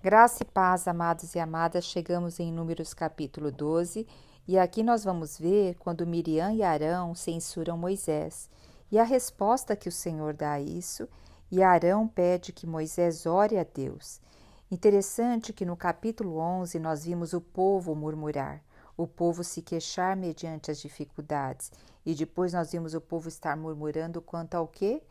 Graça e paz, amados e amadas, chegamos em Números capítulo 12 e aqui nós vamos ver quando Miriam e Arão censuram Moisés e a resposta que o Senhor dá a isso, e Arão pede que Moisés ore a Deus. Interessante que no capítulo 11 nós vimos o povo murmurar, o povo se queixar mediante as dificuldades, e depois nós vimos o povo estar murmurando quanto ao quê?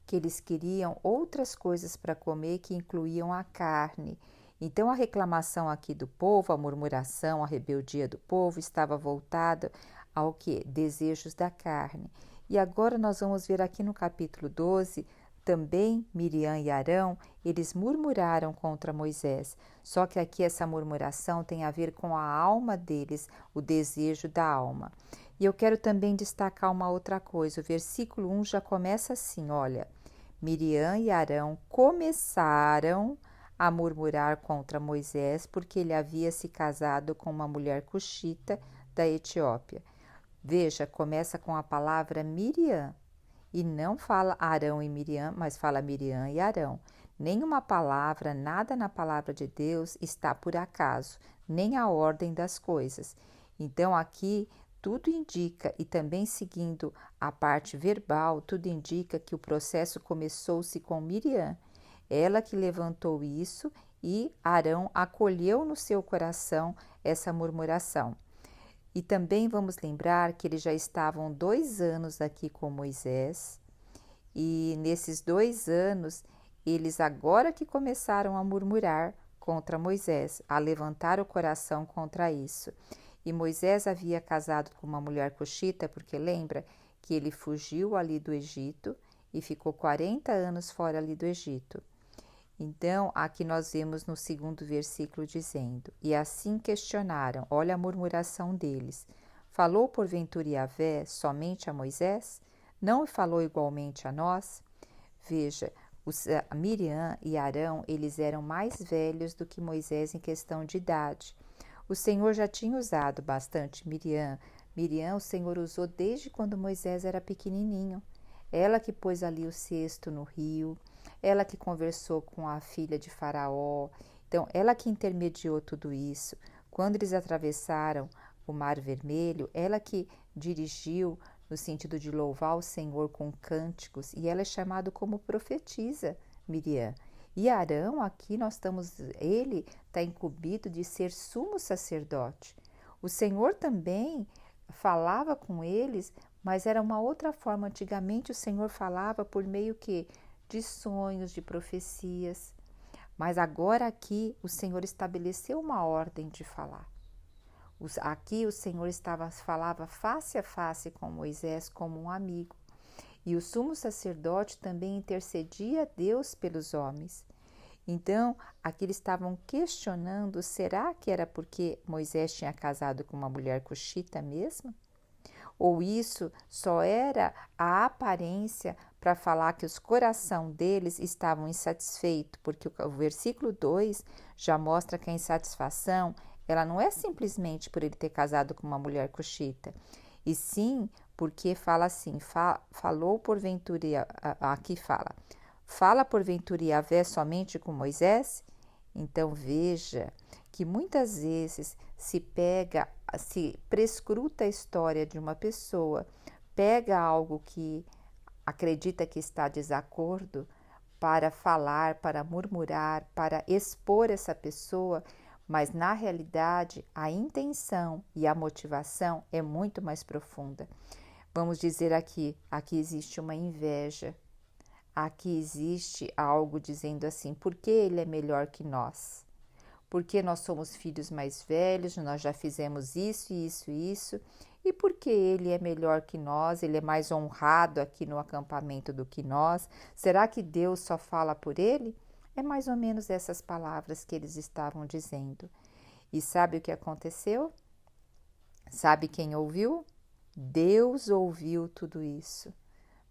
Que eles queriam outras coisas para comer que incluíam a carne. Então a reclamação aqui do povo, a murmuração, a rebeldia do povo estava voltada ao que? Desejos da carne. E agora nós vamos ver aqui no capítulo 12, também Miriam e Arão, eles murmuraram contra Moisés. Só que aqui essa murmuração tem a ver com a alma deles, o desejo da alma. E eu quero também destacar uma outra coisa. O versículo 1 já começa assim, olha. Miriam e Arão começaram a murmurar contra Moisés porque ele havia se casado com uma mulher cuxita da Etiópia. Veja, começa com a palavra Miriam e não fala Arão e Miriam, mas fala Miriam e Arão. Nenhuma palavra, nada na palavra de Deus está por acaso, nem a ordem das coisas. Então aqui tudo indica, e também seguindo a parte verbal, tudo indica que o processo começou-se com Miriam. Ela que levantou isso e Arão acolheu no seu coração essa murmuração. E também vamos lembrar que eles já estavam 2 anos aqui com Moisés, e nesses 2 anos, eles agora que começaram a murmurar contra Moisés, a levantar o coração contra isso. E Moisés havia casado com uma mulher cuxita, porque lembra que ele fugiu ali do Egito e ficou 40 anos fora ali do Egito. Então, aqui nós vemos no 2º versículo dizendo: E assim questionaram, olha a murmuração deles. Falou porventura Yahvé somente a Moisés? Não falou igualmente a nós? Veja, Miriam e Arão, eles eram mais velhos do que Moisés em questão de idade. O Senhor já tinha usado bastante Miriam. Miriam, o Senhor usou desde quando Moisés era pequenininho. Ela que pôs ali o cesto no rio, ela que conversou com a filha de Faraó. Então, ela que intermediou tudo isso. Quando eles atravessaram o Mar Vermelho, ela que dirigiu no sentido de louvar o Senhor com cânticos, e ela é chamada como profetisa, Miriam. E Arão, aqui nós estamos, ele está incumbido de ser sumo sacerdote. O Senhor também falava com eles, mas era uma outra forma. Antigamente o Senhor falava por meio que de sonhos, de profecias. Mas agora aqui o Senhor estabeleceu uma ordem de falar. Aqui o Senhor falava face a face com Moisés como um amigo. E o sumo sacerdote também intercedia a Deus pelos homens. Então, aqui eles estavam questionando, será que era porque Moisés tinha casado com uma mulher cuxita mesmo? Ou isso só era a aparência para falar que os corações deles estavam insatisfeitos, porque o versículo 2 já mostra que a insatisfação, ela não é simplesmente por ele ter casado com uma mulher cuxita, e sim porque fala assim, falou porventura, aqui fala porventura Yahvé somente com Moisés? Então veja que muitas vezes se prescruta a história de uma pessoa, pega algo que acredita que está desacordo para falar, para murmurar, para expor essa pessoa, mas na realidade a intenção e a motivação é muito mais profunda. Vamos dizer aqui existe uma inveja, aqui existe algo dizendo assim, por que ele é melhor que nós? Porque nós somos filhos mais velhos, nós já fizemos isso, isso, isso, e porque ele é melhor que nós, ele é mais honrado aqui no acampamento do que nós, será que Deus só fala por ele? É mais ou menos essas palavras que eles estavam dizendo. E sabe o que aconteceu? Sabe quem ouviu? Deus ouviu tudo isso.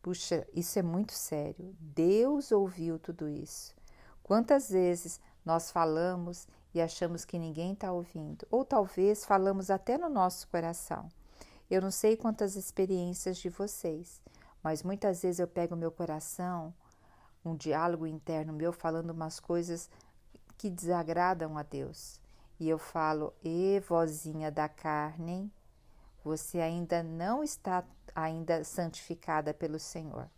Puxa, isso é muito sério. Deus ouviu tudo isso. Quantas vezes nós falamos e achamos que ninguém está ouvindo? Ou talvez falamos até no nosso coração. Eu não sei quantas experiências de vocês, mas muitas vezes eu pego meu coração, um diálogo interno meu, falando umas coisas que desagradam a Deus. E eu falo, vozinha da carne, você ainda não está santificada pelo Senhor.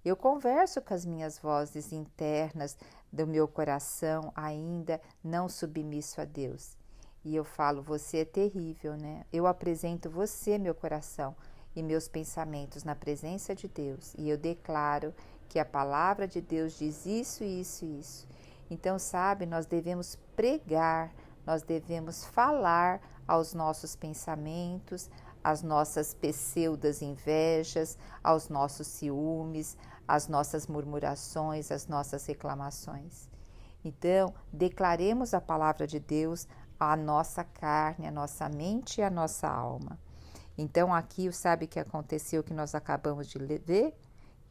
Eu converso com as minhas vozes internas do meu coração, ainda não submisso a Deus. E eu falo, você é terrível, né? Eu apresento você, meu coração e meus pensamentos na presença de Deus. E eu declaro que a palavra de Deus diz isso, isso e isso. Então, sabe, nós devemos pregar, nós devemos falar aos nossos pensamentos, às nossas pseudas invejas, aos nossos ciúmes, às nossas murmurações, às nossas reclamações. Então, declaremos a palavra de Deus à nossa carne, à nossa mente e à nossa alma. Então, aqui, sabe o que aconteceu que nós acabamos de ver?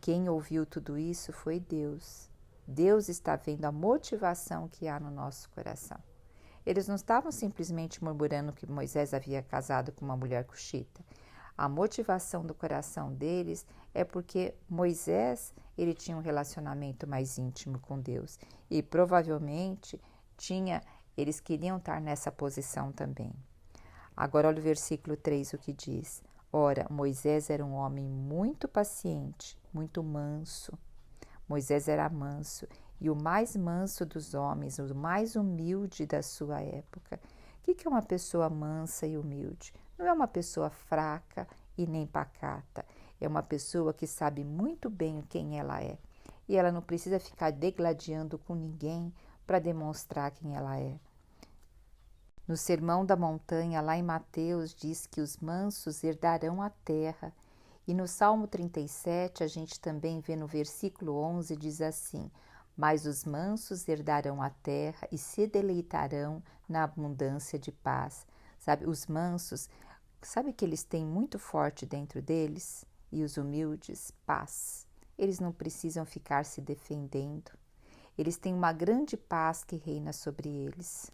Quem ouviu tudo isso foi Deus. Deus está vendo a motivação que há no nosso coração. Eles não estavam simplesmente murmurando que Moisés havia casado com uma mulher cuxita. A motivação do coração deles é porque Moisés, ele tinha um relacionamento mais íntimo com Deus e provavelmente eles queriam estar nessa posição também. Agora olha o versículo 3, o que diz. Ora, Moisés era um homem muito paciente, muito manso. Moisés era manso e o mais manso dos homens, o mais humilde da sua época. O que é uma pessoa mansa e humilde? Não é uma pessoa fraca e nem pacata. É uma pessoa que sabe muito bem quem ela é. E ela não precisa ficar degladiando com ninguém para demonstrar quem ela é. No Sermão da Montanha, lá em Mateus, diz que os mansos herdarão a terra. E no Salmo 37, a gente também vê no versículo 11, diz assim: mas os mansos herdarão a terra e se deleitarão na abundância de paz. Sabe, os mansos, sabe que eles têm muito forte dentro deles? E os humildes, paz. Eles não precisam ficar se defendendo. Eles têm uma grande paz que reina sobre eles.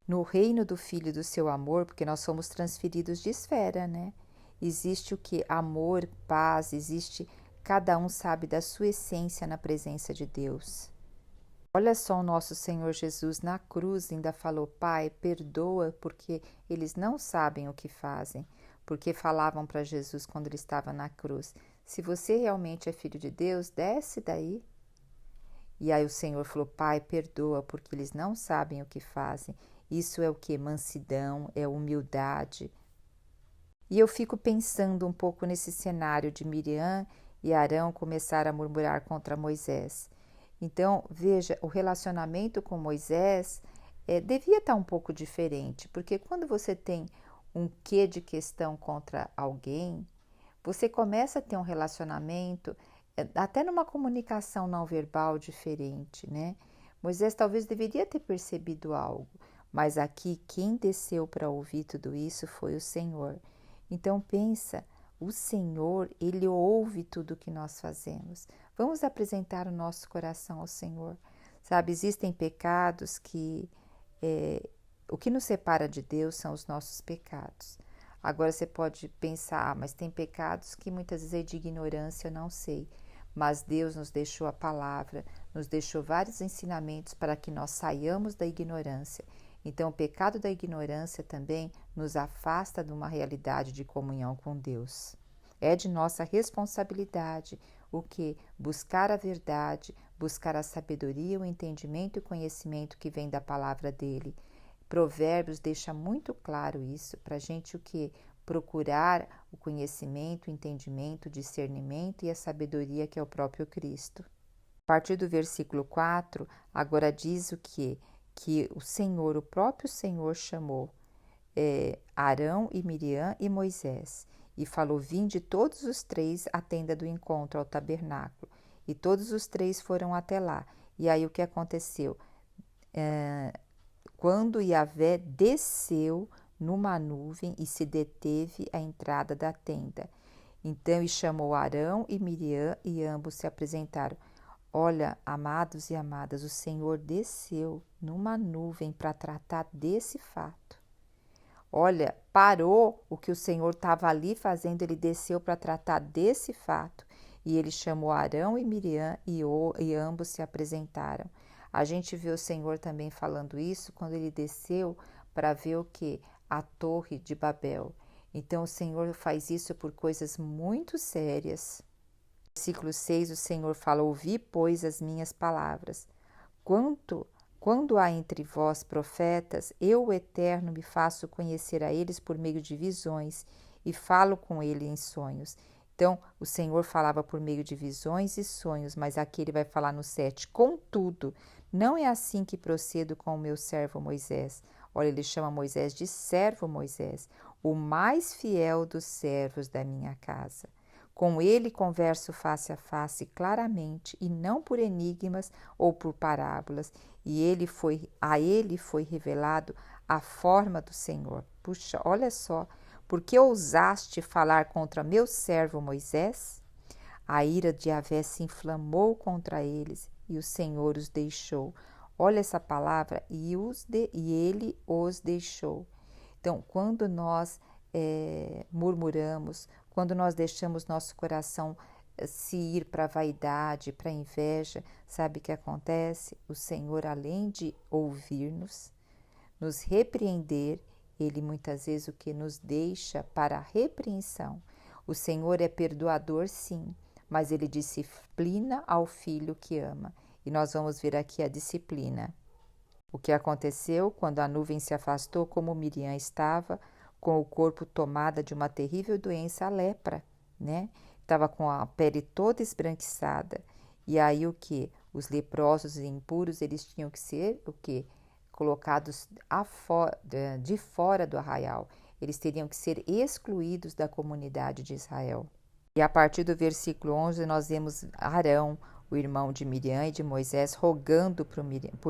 No reino do Filho do seu amor, porque nós somos transferidos de esfera, né? Existe o que? Amor, paz, existe, cada um sabe da sua essência na presença de Deus. Olha só, o nosso Senhor Jesus na cruz ainda falou: Pai, perdoa porque eles não sabem o que fazem. Porque falavam para Jesus quando ele estava na cruz: se você realmente é filho de Deus, desce daí. E aí o Senhor falou: Pai, perdoa porque eles não sabem o que fazem. Isso é o que? Mansidão, é humildade. E eu fico pensando um pouco nesse cenário de Miriam e Arão começar a murmurar contra Moisés. Então, veja, o relacionamento com Moisés devia estar um pouco diferente, porque quando você tem um quê de questão contra alguém, você começa a ter um relacionamento, até numa comunicação não verbal diferente, né? Moisés talvez deveria ter percebido algo, mas aqui quem desceu para ouvir tudo isso foi o Senhor. Então pensa, o Senhor, Ele ouve tudo que nós fazemos. Vamos apresentar o nosso coração ao Senhor. Sabe, existem pecados que o que nos separa de Deus são os nossos pecados. Agora você pode pensar, mas tem pecados que muitas vezes é de ignorância, eu não sei. Mas Deus nos deixou a palavra, nos deixou vários ensinamentos para que nós saiamos da ignorância. Então, o pecado da ignorância também nos afasta de uma realidade de comunhão com Deus. É de nossa responsabilidade o que? Buscar a verdade, buscar a sabedoria, o entendimento e o conhecimento que vem da palavra dele. Provérbios deixa muito claro isso, para a gente o que? Procurar o conhecimento, o entendimento, o discernimento e a sabedoria que é o próprio Cristo. A partir do versículo 4, agora diz o que? Que o Senhor, o próprio Senhor chamou Arão e Miriam e Moisés e falou: vinde todos os três à tenda do encontro, ao tabernáculo. E todos os três foram até lá. E aí o que aconteceu? Quando Yahvé desceu numa nuvem e se deteve à entrada da tenda. Então, e chamou Arão e Miriam e ambos se apresentaram. Olha, amados e amadas, o Senhor desceu numa nuvem para tratar desse fato. Olha, parou o que o Senhor estava ali fazendo, ele desceu para tratar desse fato. E ele chamou Arão e Miriam e ambos se apresentaram. A gente vê o Senhor também falando isso quando ele desceu para ver o que? A Torre de Babel. Então o Senhor faz isso por coisas muito sérias. Versículo 6, o Senhor fala: ouvi, pois, as minhas palavras. Quando há entre vós profetas, eu, o Eterno, me faço conhecer a eles por meio de visões e falo com ele em sonhos. Então, o Senhor falava por meio de visões e sonhos, mas aqui ele vai falar no 7. Contudo, não é assim que procedo com o meu servo Moisés. Olha, ele chama Moisés de servo Moisés, o mais fiel dos servos da minha casa. Com ele converso face a face claramente e não por enigmas ou por parábolas, e a ele foi revelado a forma do Senhor. Puxa, olha só, porque ousaste falar contra meu servo Moisés? A ira de Yahvé se inflamou contra eles e o Senhor os deixou. Olha essa palavra, e ele os deixou. Então, quando nós murmuramos, quando nós deixamos nosso coração se ir para a vaidade, para a inveja, sabe o que acontece? O Senhor, além de ouvir-nos, nos repreender, ele muitas vezes o que nos deixa para a repreensão. O Senhor é perdoador, sim, mas ele disciplina ao filho que ama. E nós vamos ver aqui a disciplina. O que aconteceu quando a nuvem se afastou, como Miriam estava, com o corpo tomada de uma terrível doença, a lepra, né? Estava com a pele toda esbranquiçada. E aí o que? Os leprosos e impuros, eles tinham que ser o que? Colocados de fora do arraial. Eles teriam que ser excluídos da comunidade de Israel. E a partir do versículo 11, nós vemos Arão, o irmão de Miriam e de Moisés, rogando por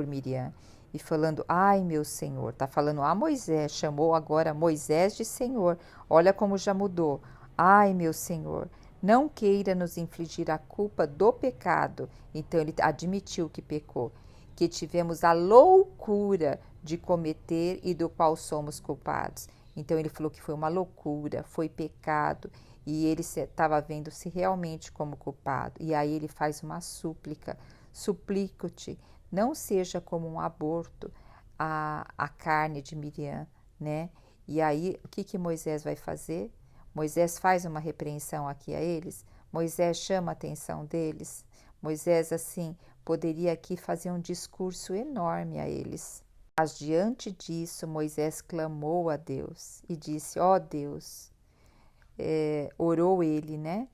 Miriam e falando: ai, meu Senhor, está falando a Moisés, chamou agora Moisés de Senhor, olha como já mudou. Ai, meu Senhor, não queira nos infligir a culpa do pecado. Então ele admitiu que pecou, que tivemos a loucura de cometer e do qual somos culpados. Então ele falou que foi uma loucura, foi pecado, e ele estava vendo-se realmente como culpado. E aí ele faz uma súplica: suplico-te, não seja como um aborto a carne de Miriam, né? E aí o que Moisés vai fazer? Moisés faz uma repreensão aqui a eles, Moisés chama a atenção deles, Moisés assim poderia aqui fazer um discurso enorme a eles. Mas diante disso Moisés clamou a Deus e disse: ó Deus, orou ele, né?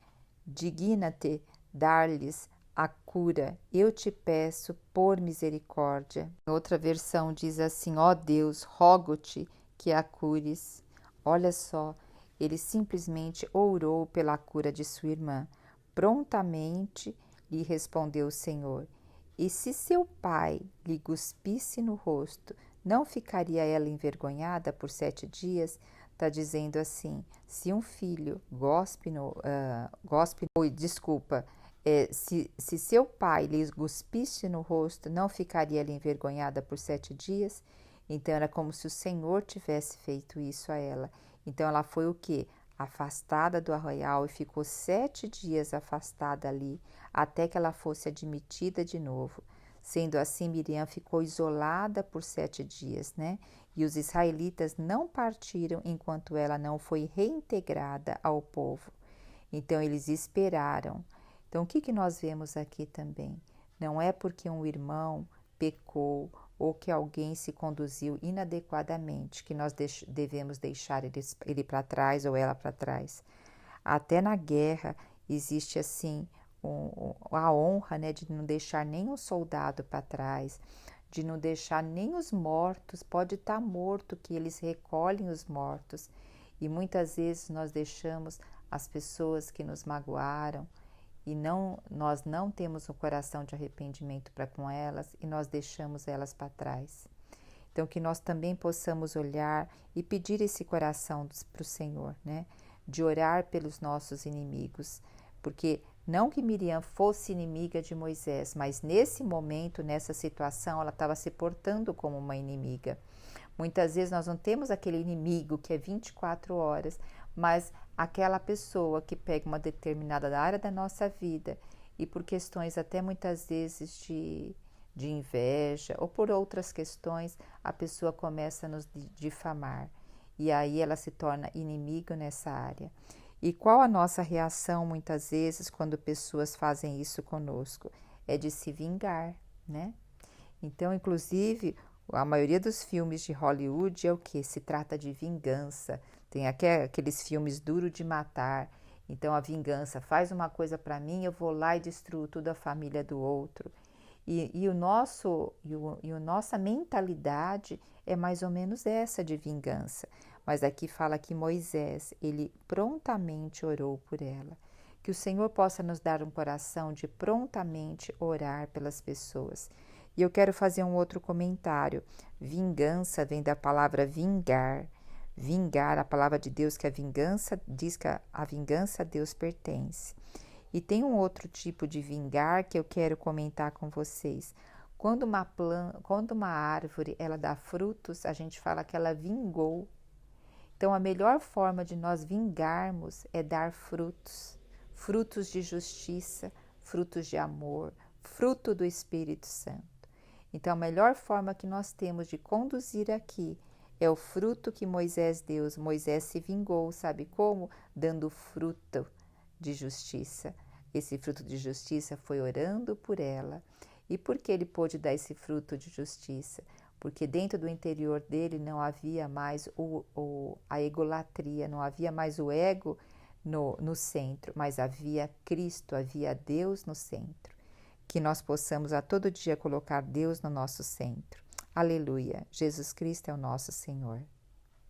Digna-te dar-lhes a cura, eu te peço por misericórdia. Outra versão diz assim: ó Deus, rogo-te que a cures. Olha só, ele simplesmente orou pela cura de sua irmã. Prontamente lhe respondeu o Senhor: e se seu pai lhe cuspisse no rosto, não ficaria ela envergonhada por 7 dias? Está dizendo assim: se um filho se seu pai lhe cuspisse no rosto, não ficaria ela envergonhada por 7 dias? Então era como se o Senhor tivesse feito isso a ela. Então ela foi o quê? Afastada do arraial e ficou 7 dias afastada ali, até que ela fosse admitida de novo. Sendo assim, Miriam ficou isolada por 7 dias, né? E os israelitas não partiram enquanto ela não foi reintegrada ao povo. Então eles esperaram. Então o que nós vemos aqui também? Não é porque um irmão pecou ou que alguém se conduziu inadequadamente que nós devemos deixar ele para trás ou ela para trás. Até na guerra existe assim a honra, né, de não deixar nenhum soldado para trás, de não deixar nem os mortos. Pode estar morto, que eles recolhem os mortos. E muitas vezes nós deixamos as pessoas que nos magoaram e nós não temos um coração de arrependimento para com elas e nós deixamos elas para trás. Então que nós também possamos olhar e pedir esse coração para o Senhor, né? De orar pelos nossos inimigos, porque não que Miriam fosse inimiga de Moisés, mas nesse momento, nessa situação, ela estava se portando como uma inimiga. Muitas vezes nós não temos aquele inimigo que é 24 horas, mas aquela pessoa que pega uma determinada área da nossa vida e por questões até muitas vezes de inveja ou por outras questões, a pessoa começa a nos difamar e aí ela se torna inimigo nessa área. E qual a nossa reação muitas vezes quando pessoas fazem isso conosco? É de se vingar, né? Então, inclusive, a maioria dos filmes de Hollywood é o que? Se trata de vingança. Tem aqueles filmes duro de matar. Então, a vingança faz uma coisa para mim, eu vou lá e destruo toda a família do outro. E a nossa mentalidade é mais ou menos essa de vingança. Mas aqui fala que Moisés, ele prontamente orou por ela. Que o Senhor possa nos dar um coração de prontamente orar pelas pessoas. E eu quero fazer um outro comentário. Vingança vem da palavra vingar. Vingar, a palavra de Deus que a vingança diz que a vingança a Deus pertence. E tem um outro tipo de vingar que eu quero comentar com vocês. Quando uma árvore ela dá frutos, a gente fala que ela vingou. Então, a melhor forma de nós vingarmos é dar frutos. Frutos de justiça, frutos de amor, fruto do Espírito Santo. Então, a melhor forma que nós temos de conduzir aqui é o fruto que Moisés deu. Moisés se vingou, sabe como? Dando fruto de justiça. Esse fruto de justiça foi orando por ela. E por que ele pôde dar esse fruto de justiça? Porque dentro do interior dele não havia mais a egolatria, não havia mais o ego no centro, mas havia Cristo, havia Deus no centro. Que nós possamos a todo dia colocar Deus no nosso centro. Aleluia! Jesus Cristo é o nosso Senhor.